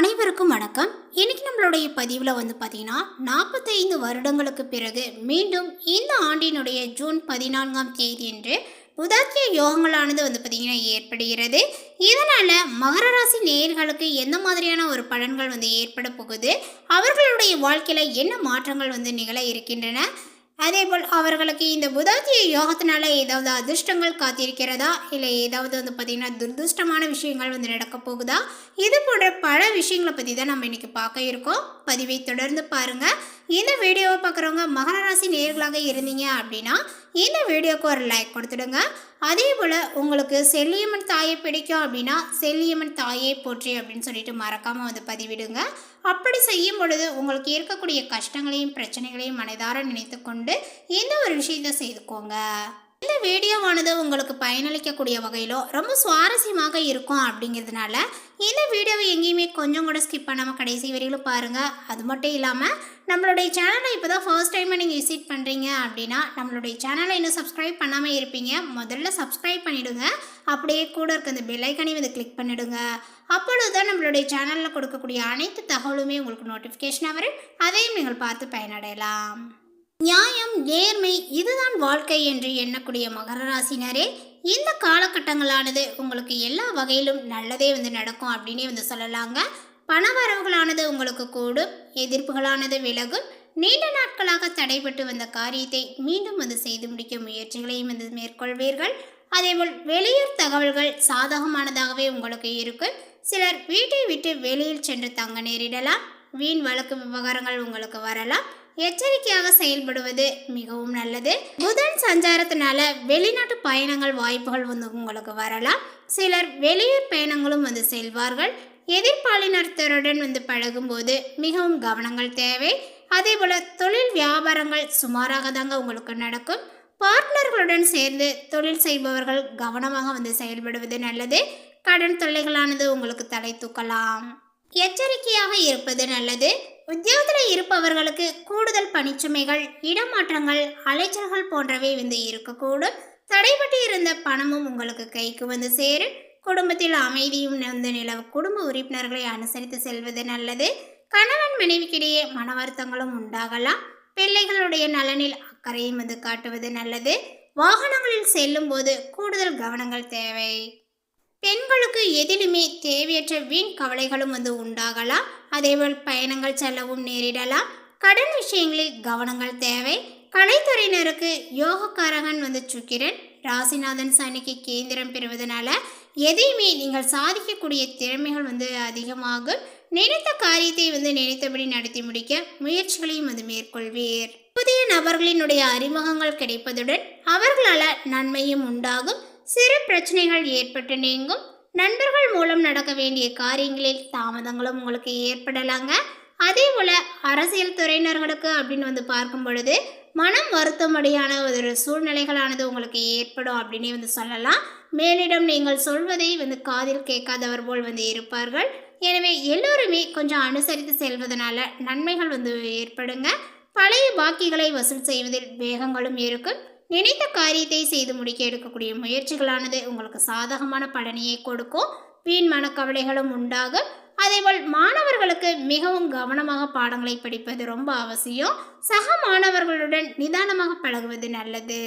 அனைவருக்கும் வணக்கம். இன்னைக்கு நம்மளுடைய பதிவில் பார்த்தீங்கன்னா 45 வருடங்களுக்கு பிறகு மீண்டும் இந்த ஆண்டினுடைய ஜூன் 14ஆம் தேதியன்று புதாத்திய யோகங்களானது பார்த்தீங்கன்னா ஏற்படுகிறது. இதனால் மகர ராசி நேயர்களுக்கு எந்த மாதிரியான ஒரு பலன்கள் ஏற்பட போகுது, அவர்களுடைய வாழ்க்கையில் என்ன மாற்றங்கள் நிகழ இருக்கின்றன, அதேபோல் அவர்களுக்கு இந்த புதாத்திய யோகத்தினால ஏதாவது அதிர்ஷ்டங்கள் காத்திருக்கிறதா, இல்லை ஏதாவது பார்த்திங்கன்னா துர்திருஷ்டமான விஷயங்கள் நடக்க போகுதா, இது போன்ற பல விஷயங்களை பற்றி தான் நம்ம இன்றைக்கி பார்க்க இருக்கோம். பதிவை தொடர்ந்து பாருங்கள். இந்த வீடியோவை பார்க்குறவங்க மகர ராசி நேயர்களாக இருந்தீங்க அப்படின்னா இந்த வீடியோவுக்கு ஒரு லைக் கொடுத்துடுங்க. அதே போல் உங்களுக்கு செல்லியம்மன் தாயை பிடிக்கும் அப்படின்னா செல்லியம்மன் தாயை போற்றி அப்படின்னு சொல்லிட்டு மறக்காமல் பதிவிடுங்க. அப்படி செய்யும் பொழுது உங்களுக்கு இருக்கக்கூடிய கஷ்டங்களையும் பிரச்சனைகளையும் மனதார நினைத்து கொண்டு இந்த ஒரு விஷயத்தை செய்துக்கோங்க. இந்த வீடியோவானது உங்களுக்கு பயனளிக்கக்கூடிய வகையிலோ ரொம்ப சுவாரஸ்யமாக இருக்கும் அப்படிங்கிறதுனால இந்த வீடியோவை எங்கேயுமே கொஞ்சம் கூட ஸ்கிப் பண்ணாமல் கடைசி வரையிலும் பாருங்கள். அது மட்டும் இல்லாமல் நம்மளுடைய சேனலை இப்போ தான் ஃபர்ஸ்ட் டைமாக நீங்கள் விசிட் பண்ணுறீங்க அப்படின்னா நம்மளுடைய சேனலை இன்னும் சப்ஸ்கிரைப் பண்ணாமல் இருப்பீங்க, முதல்ல சப்ஸ்கிரைப் பண்ணிவிடுங்க. அப்படியே கூட இருக்க அந்த பெல் ஐக்கானையும் கிளிக் பண்ணிவிடுங்க. அப்பொழுது தான் நம்மளுடைய சேனலில் கொடுக்கக்கூடிய அனைத்து தகவலுமே உங்களுக்கு நோட்டிஃபிகேஷனாக வரும், அதையும் நீங்கள் பார்த்து பயனடையலாம். நியாயம், நேர்மை, இதுதான் வாழ்க்கை என்று எண்ணக்கூடிய மகர ராசினரே, இந்த காலகட்டங்களானது உங்களுக்கு எல்லா வகையிலும் நல்லதே நடக்கும் அப்படின்னே சொல்லலாங்க. பண வரவுகளானது உங்களுக்கு கூடும், எதிர்ப்புகளானது விலகும், நீண்ட நாட்களாக தடைபட்டு வந்த காரியத்தை மீண்டும் செய்து முடிக்க முயற்சிகளையும் மேற்கொள்வீர்கள். அதேபோல் வெளியூர் தகவல்கள் சாதகமானதாகவே உங்களுக்கு இருக்கும். சிலர் வீட்டை விட்டு வெளியில் சென்று தங்க நேரிடலாம். வீண் வழக்கு விவகாரங்கள் உங்களுக்கு வரலாம். எச்சரிக்கையாக செயல்படுவது மிகவும் நல்லது. புதன் சஞ்சாரத்தினால வெளிநாட்டு பயணங்கள் வாய்ப்புகள் உங்களுக்கு வரலாம். சிலர் வெளியூர் பயணங்களும் செல்வார்கள். எதிர்பாலினத்தருடன் பழகும்போது மிகவும் கவனங்கள் தேவை. அதே போல தொழில் வியாபாரங்கள் சுமாராக தாங்க உங்களுக்கு நடக்கும். பார்ட்னர்களுடன் சேர்ந்து தொழில் செய்பவர்கள் கவனமாக செயல்படுவது நல்லது. கடன் தொல்லைகளானது உங்களுக்கு தலை தூக்கலாம். எச்சரிக்கையாக இருப்பது நல்லது. உத்தியோகத்தில் இருப்பவர்களுக்கு கூடுதல் பணிச்சுமைகள், இடமாற்றங்கள், அலைச்சல்கள் போன்றவை இருக்கக்கூடும். தடைபட்டு இருந்த பணமும் உங்களுக்கு கைக்கு சேரும். குடும்பத்தில் அமைதியும் நிலவு. குடும்ப உறுப்பினர்களை அனுசரித்து செல்வது நல்லது. கணவன் மனைவிக்கிடையே மன வருத்தங்களும் உண்டாகலாம். பிள்ளைகளுடைய நலனில் அக்கறையும் காட்டுவது நல்லது. வாகனங்களில் செல்லும் போது கூடுதல் கவனங்கள் தேவை. பெண்களுக்கு எதிலுமே தேவையற்ற வீண் கவலைகளும் உண்டாகலாம். அதேபோல் பயணங்கள் செல்லவும் நேரிடலாம். கடன் விஷயங்களில் கவனங்கள் தேவை. கலைத்துறையினருக்கு யோகக்காரகன் சுக்கிரன், ராசிநாதன் சனிக்கு கேந்திரம் பெறுவதனால எதையுமே நீங்கள் சாதிக்கக்கூடிய திறமைகள் அதிகமாகும். நினைத்த காரியத்தை நினைத்தபடி நடத்தி முடிக்க முயற்சிகளையும் மேற்கொள்வீர். புதிய நபர்களினுடைய அறிமுகங்கள் கிடைப்பதுடன் அவர்களால் நன்மையும் உண்டாகும். சிறு பிரச்சனைகள் ஏற்பட்டு நீங்கும். நண்பர்கள் மூலம் நடக்க வேண்டிய காரியங்களில் தாமதங்களும் உங்களுக்கு ஏற்படலாங்க. அதே போல் அரசியல் துறையினர்களுக்கு அப்படின்னு பார்க்கும் பொழுது மனம் வருத்தமடியான ஒரு சூழ்நிலைகளானது உங்களுக்கு ஏற்படும் அப்படின்னே சொல்லலாம். மேலிடம் நீங்கள் சொல்வதை காதில் கேட்காதவர் போல் இருப்பார்கள். எனவே எல்லோருமே கொஞ்சம் அனுசரித்து செல்வதனால நன்மைகள் ஏற்படுங்க. பழைய பாக்கிகளை வசூல் செய்வதில் வேகங்களும் இருக்கும். நினைத்த காரியத்தை செய்து முடிக்க எடுக்கக்கூடிய முயற்சிகளானது உங்களுக்கு சாதகமான பலனையை கொடுக்கும். வீண் மனக்கவலைகளும் உண்டாகும். அதேபோல் மாணவர்களுக்கு மிகவும் கவனமாக பாடங்களை படிப்பது ரொம்ப அவசியம். சக மாணவர்களுடன் நிதானமாக பழகுவது நல்லது.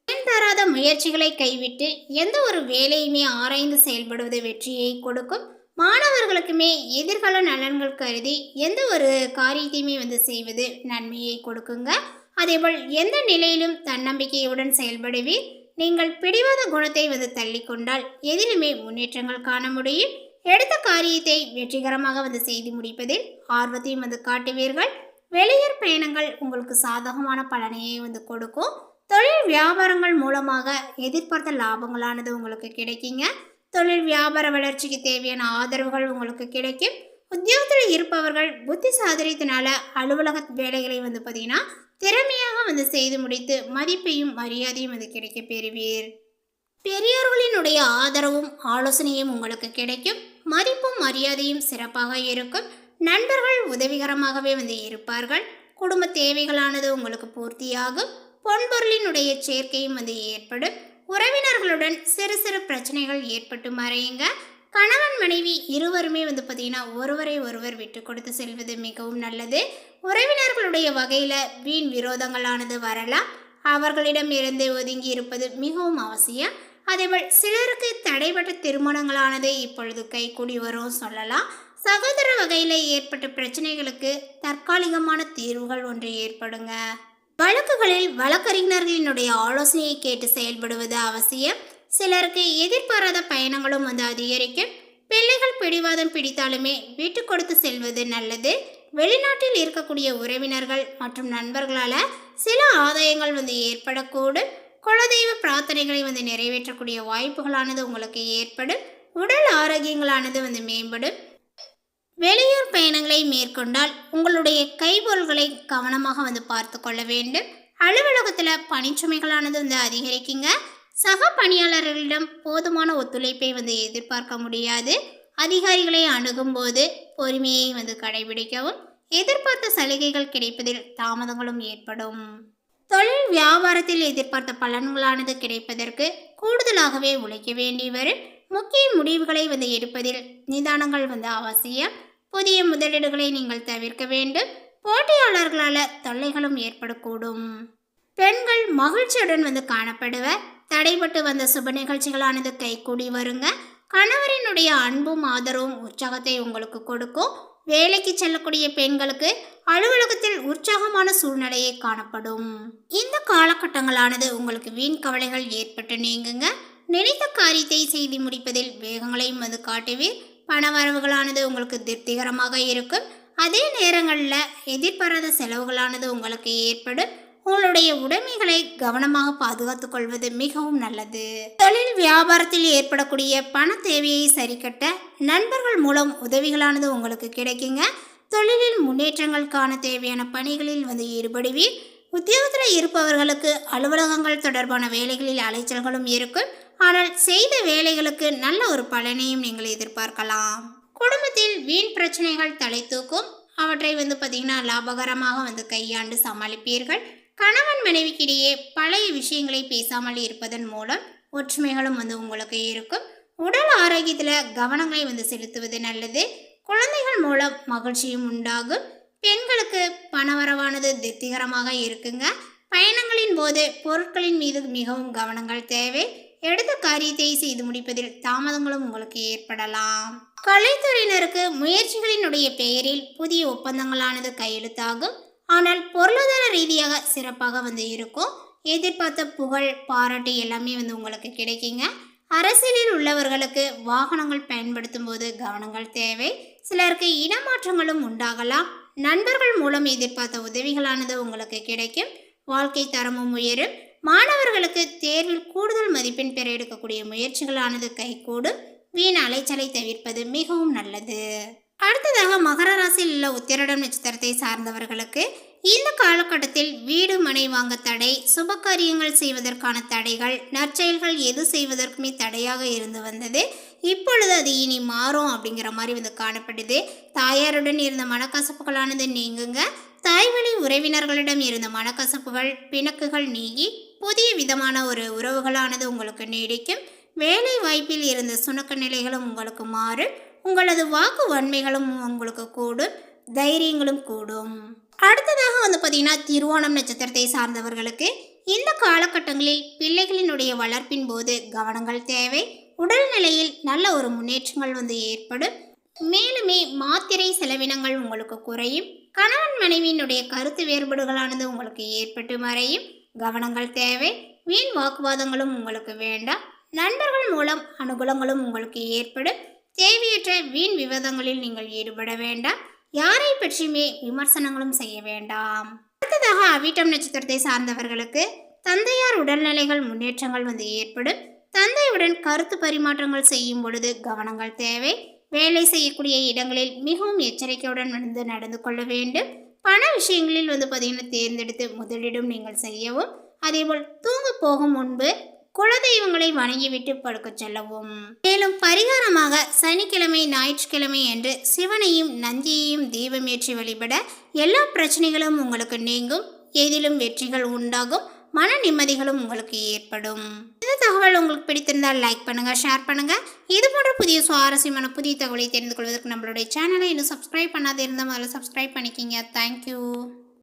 பயன் தராத முயற்சிகளை கைவிட்டு எந்த ஒரு வேலையுமே ஆராய்ந்து செயல்படுவது வெற்றியை கொடுக்கும். மாணவர்களுக்குமே எதிர்கால நலன்கள் கருதி எந்த ஒரு காரியத்தையுமே செய்வது நன்மையை கொடுக்குங்க. அதேபோல் எந்த நிலையிலும் தன்னம்பிக்கையுடன் செயல்படுவீர். நீங்கள் பிடிவாத குணத்தை தள்ளிக்கொண்டால் எதிலுமே முன்னேற்றங்கள் காண முடியும். எடுத்த காரியத்தை வெற்றிகரமாக செய்து முடிப்பதில் ஆர்வத்தையும் காட்டுவீர்கள். வெளியூர் பயணங்கள் உங்களுக்கு சாதகமான பலனையை கொடுக்கும். தொழில் வியாபாரங்கள் மூலமாக எதிர்பார்த்த லாபங்களானது உங்களுக்கு கிடைக்குங்க. தொழில் வியாபார வளர்ச்சிக்கு தேவையான ஆதரவுகள் உங்களுக்கு கிடைக்கும். உத்தியோகத்தில் இருப்பவர்கள் புத்தி சாதனத்தினால அலுவலக வேலைகளை பார்த்தீங்கன்னா திறமையாக செய்து முடித்து மதிப்பையும் மரியாதையும் கிடைக்க பெறுவீர். பெரியோர்களினுடைய ஆதரவும் ஆலோசனையும் உங்களுக்கு கிடைக்கும். மதிப்பும் மரியாதையும் சிறப்பாக இருக்கும். நண்பர்கள் உதவிகரமாகவே இருப்பார்கள். குடும்ப தேவைகளானது உங்களுக்கு பூர்த்தியாகும். பொன்பொருளினுடைய சேர்க்கையும் ஏற்படும். உறவினர்களுடன் சிறு சிறு பிரச்சனைகள் ஏற்பட்டு மறையுங்க. கணவன் மனைவி இருவருமே வந்து பார்த்தீங்கன்னா ஒருவரை ஒருவர் விட்டு கொடுத்து செல்வது மிகவும் நல்லது. உறவினர்களுடைய வகையில் வீண் விரோதங்களானது வரலாம். அவர்களிடம் இருந்து ஒதுங்கி இருப்பது மிகவும் அவசியம். அதேபோல் சிலருக்கு தடைபட்ட திருமணங்களானது இப்பொழுது கைகூடி வரும் சொல்லலாம். சகோதர வகையில் ஏற்பட்ட பிரச்சனைகளுக்கு தற்காலிகமான தீர்வுகள் ஒன்று ஏற்படுங்க. வழக்குகளில் வழக்கறிஞர்களினுடைய ஆலோசனையை கேட்டு செயல்படுவது அவசியம். சிலருக்கு எதிர்பாராத பயணங்களும் வந்து அதிகரிக்கும். பிள்ளைகள் பிடிவாதம் பிடித்தாலுமே விட்டு கொடுத்து செல்வது நல்லது. வெளிநாட்டில் இருக்கக்கூடிய உறவினர்கள் மற்றும் நண்பர்களால் சில ஆதாயங்கள் வந்து ஏற்படக்கூடும். குலதெய்வ பிரார்த்தனைகளை வந்து நிறைவேற்றக்கூடிய வாய்ப்புகளானது உங்களுக்கு ஏற்படும். உடல் ஆரோக்கியங்களானது வந்து மேம்படும். வெளியூர் பயணங்களை மேற்கொண்டால் உங்களுடைய கைபொருள்களை கவனமாக வந்து பார்த்து கொள்ள வேண்டும். அலுவலகத்தில் பணிச்சுமைகளானது வந்து அதிகரிக்குங்க. சக பணியாளர்களிடம் போதுமான ஒத்துழைப்பை வந்து எதிர்பார்க்க முடியாது. அதிகாரிகளை அணுகும்போது பொறுமையை வந்து கடைபிடிக்கவும். எதிர்பார்த்த சலுகைகள் கிடைப்பதில் தாமதங்களும் ஏற்படும். தொழில் வியாபாரத்தில் எதிர்பார்த்த பலன்களானது கிடைப்பதற்கு கூடுதலாகவே உழைக்க வேண்டி வரும். முக்கிய முடிவுகளை வந்து எடுப்பதில் நிதானங்கள் வந்து அவசியம். புதிய முதலீடுகளை நீங்கள் தவிர்க்க வேண்டும். போட்டியாளர்களால் தொல்லைகளும் ஏற்படக்கூடும். பெண்கள் மகிழ்ச்சியுடன் வந்து காணப்படுவர். தடைபட்டு வந்த சுப நிகழ்ச்சிகளானது கைகூடி வருங்க. கணவரினுடைய அன்பும் ஆதரவும் உற்சாகத்தை உங்களுக்கு கொடுக்கும். வேலைக்கு செல்லக்கூடிய பெண்களுக்கு அலுவலகத்தில் உற்சாகமான சூழ்நிலையை காணப்படும். இந்த காலகட்டங்களானது உங்களுக்கு வீண் கவலைகள் ஏற்பட்டு நீங்குங்க. நினைத்த காரியத்தை செய்து முடிப்பதில் வேகங்களையும் வந்து காட்டுவீர். பணவரவுகளானது உங்களுக்கு திருப்திகரமாக இருக்கும். அதே நேரங்களில் எதிர்பாராத செலவுகளானது உங்களுக்கு ஏற்படும். உங்களுடைய உடைமைகளை கவனமாக பாதுகாத்துக் கொள்வது மிகவும் நல்லது. தொழில் வியாபாரத்தில் ஏற்படக்கூடிய பண தேவையை சரிக்கட்ட நண்பர்கள் மூலம் உதவிகளானது உங்களுக்கு கிடைக்குங்க. தொழிலில் முன்னேற்றங்கள் காண தேவையான பணிகளில் வந்து ஈடுபடுவீர். உத்தியோகத்தில் இருப்பவர்களுக்கு அலுவலகங்கள் தொடர்பான வேலைகளில் அலைச்சல்களும் இருக்கும். ஆனால் செய்த வேலைகளுக்கு நல்ல ஒரு பலனையும் நீங்கள் எதிர்பார்க்கலாம். குடும்பத்தில் வீண் பிரச்சனைகள் தலை தூக்கும். அவற்றை வந்து பார்த்தீங்கன்னா லாபகரமாக வந்து கையாண்டு சமாளிப்பீர்கள். கணவன் மனைவிக்கிடையே பழைய விஷயங்களை பேசாமல் இருப்பதன் மூலம் ஒற்றுமைகளும் வந்து உங்களுக்கு இருக்கும். உடல் ஆரோக்கியத்தில் கவனங்களை வந்து செலுத்துவது நல்லது. குழந்தைகள் மூலம் மகிழ்ச்சியும் உண்டாகும். பெண்களுக்கு பணவரவானது திருப்திகரமாக இருக்குங்க. பயணங்களின் போது பொருட்களின் மீது மிகவும் கவனங்கள் தேவை. எடுத்த காரியத்தை செய்து முடிப்பதில் தாமதங்களும் உங்களுக்கு ஏற்படலாம். கலைத்துறையினருக்கு முயற்சிகளினுடைய பெயரில் புதிய ஒப்பந்தங்களானது கையெழுத்தாகும். ஆனால் பொருளாதார ரீதியாக சிறப்பாக வந்து இருக்கும். எதிர்பார்த்த புகழ் பாராட்டு எல்லாமே வந்து உங்களுக்கு கிடைக்குங்க. அரசியலில் உள்ளவர்களுக்கு வாகனங்கள் பயன்படுத்தும் போது கவனங்கள் தேவை. சிலருக்கு இடமாற்றங்களும் உண்டாகலாம். நண்பர்கள் மூலம் எதிர்பார்த்த உதவிகளானது உங்களுக்கு கிடைக்கும். வாழ்க்கை தரமும் உயரும். மாணவர்களுக்கு தேர்வில் கூடுதல் மதிப்பெண் பெற எடுக்கக்கூடிய முயற்சிகளானது கைகூடும். வீண் அலைச்சலை தவிர்ப்பது மிகவும் நல்லது. அடுத்ததாக மகர ராசியில் உள்ள உத்திரடம் நட்சத்திரத்தை சார்ந்தவர்களுக்கு இந்த காலகட்டத்தில் வீடு மனை வாங்க தடை, சுபகாரியங்கள் செய்வதற்கான தடைகள், நற்செயல்கள் எது செய்வதற்குமே தடையாக இருந்து வந்தது. இப்பொழுது அது இனி மாறும் அப்படிங்கிற மாதிரி வந்து காணப்படுது. தாயாருடன் இருந்த மனக்கசப்புகளானது நீங்குங்க. தாய்வழி உறவினர்களிடம் இருந்த மனக்கசப்புகள் பிணக்குகள் நீங்கி புதிய விதமான ஒரு உறவுகளானது உங்களுக்கு நீடிக்கும். வேலை வாய்ப்பில் இருந்த சுணக்க நிலைகளும் உங்களுக்கு மாறும். உங்களது வாக்கு வன்மைகளும் உங்களுக்கு கூடும். தைரியங்களும் கூடும். அடுத்ததாக வந்து பார்த்தீங்கன்னா திருவோணம் நட்சத்திரத்தை சார்ந்தவர்களுக்கு இந்த காலகட்டங்களில் பிள்ளைகளினுடைய வளர்ப்பின் போது கவனங்கள் தேவை. உடல்நிலையில் நல்ல ஒரு முன்னேற்றங்கள் வந்து ஏற்படும். மேலுமே மாத்திரை செலவினங்கள் உங்களுக்கு குறையும். கணவன் மனைவியினுடைய கருத்து வேறுபாடுகளானது உங்களுக்கு ஏற்பட்டு மறையும். கவனங்கள் தேவை. வீண் வாக்குவாதங்களும் உங்களுக்கு வேண்டாம். நண்பர்கள் மூலம் அனுகூலங்களும் உங்களுக்கு ஏற்படும். தேவையற்ற வீண் விவாதங்களில் நீங்கள் ஈடுபட வேண்டாம். யாரை பற்றியுமே விமர்சனங்களும் செய்ய வேண்டாம். அடுத்ததாக அவிட்டம் நட்சத்திரத்தை சார்ந்தவர்களுக்கு தந்தையார் உடல்நிலைகள் முன்னேற்றங்கள் வந்து ஏற்படும். தந்தையுடன் கருத்து பரிமாற்றங்கள் செய்யும் பொழுது கவனங்கள் தேவை. வேலை செய்யக்கூடிய இடங்களில் மிகவும் எச்சரிக்கையுடன் வந்து நடந்து கொள்ள வேண்டும். பண விஷயங்களில் வந்து பார்த்தீங்கன்னா தேர்ந்தெடுத்து முதலிடம் நீங்கள் செய்யவும். அதேபோல் தூங்க போகும் முன்பு குலதெய்வங்களை வணங்கிவிட்டு படுக்க செல்லவும். மேலும் பரிகாரமாக சனிக்கிழமை ஞாயிற்றுக்கிழமை என்று சிவனையும் நந்தியையும் தீபமேற்றி வழிபட எல்லா பிரச்சனைகளும் உங்களுக்கு நீங்கும். எதிலும் வெற்றிகள் உண்டாகும். மன நிம்மதிகளும் உங்களுக்கு ஏற்படும். இந்த தகவல் உங்களுக்கு பிடித்திருந்தால் லைக் பண்ணுங்கள், ஷேர் பண்ணுங்கள். இது போன்ற புதிய சுவாரஸ்யமான புதிய தகவலை தெரிந்து கொள்வதற்கு நம்மளுடைய சேனலை இன்னும் சப்ஸ்கிரைப் பண்ணாத இருந்தால் முதல்ல சப்ஸ்கிரைப் பண்ணிக்கிங்க. தேங்க்யூ.